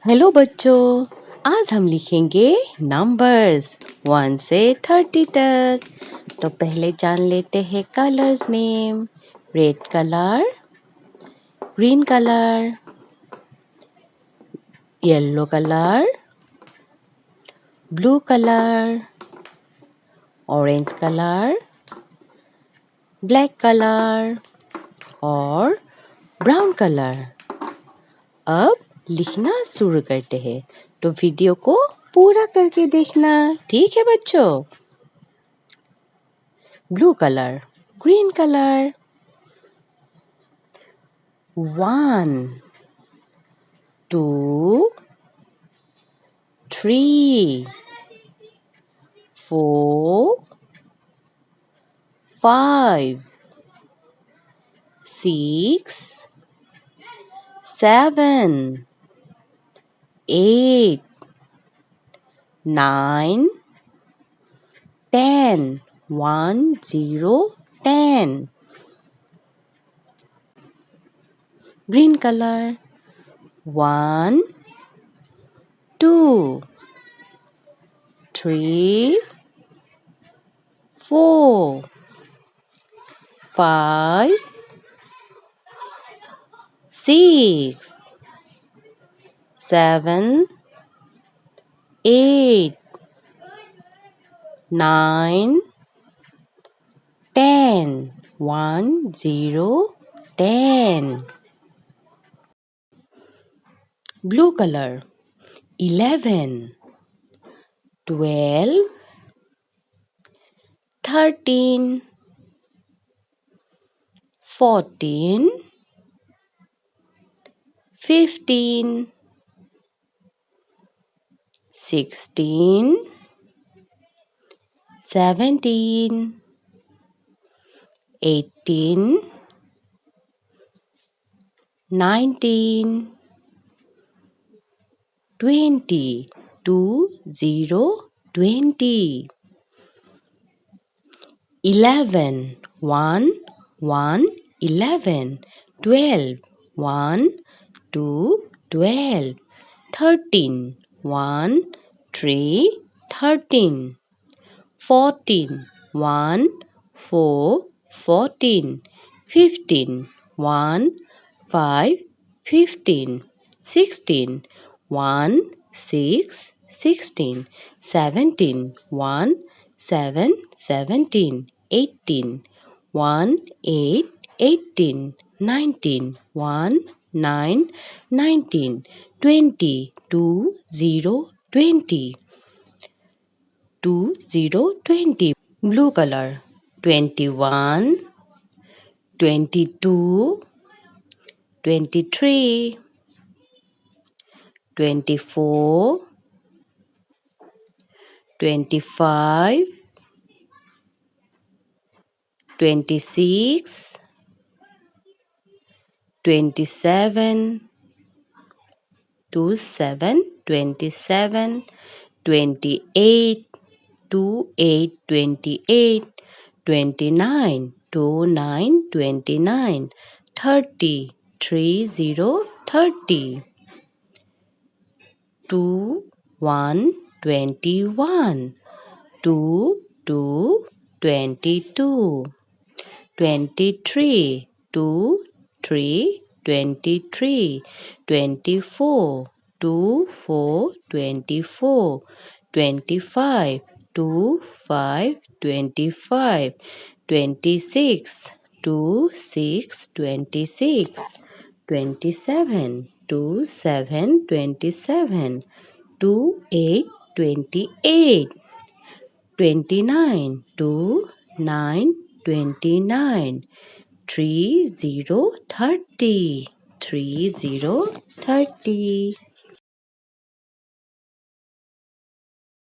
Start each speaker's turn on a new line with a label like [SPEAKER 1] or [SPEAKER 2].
[SPEAKER 1] Hello बच्चों, आज हम लिखेंगे नंबर्स 1 से 30 तक। तो पहले जान लेते हैं colours name. Red colour, green colour, yellow colour, blue colour, orange colour, black colour और ब्राउन कलर। अब लिखना शुरू करते हैं, तो वीडियो को पूरा करके देखना, ठीक है बच्चों। Blue colour, green colour, 1 2 3 4 5 6 7 8 9 10 1 0 10 Green color, 1 2 3 4 5 6 7 8 9 10 1 0 10 Blue color, 11 12 13 14 15 16 17 18 19 20 20 11 1 1 11 12 1 2 12 13 1 3 13 14 1 4 14 15 1 5 15 16 1 6 16 17 1 7 17 18 1 8 18 19 1 9 19 20 2 0 20 2 0 20 Blue color, 21 22 23 24 25 26 27 27 27 28 28 28 29 29 29 30 30 30 2 1 21 2 2 22 23 2 3 23 24 2 4 24 25 2 5 25 26 2 6 26 27 2 7 27 2 8 28 29 2 9 29 3 0 30 3 0 30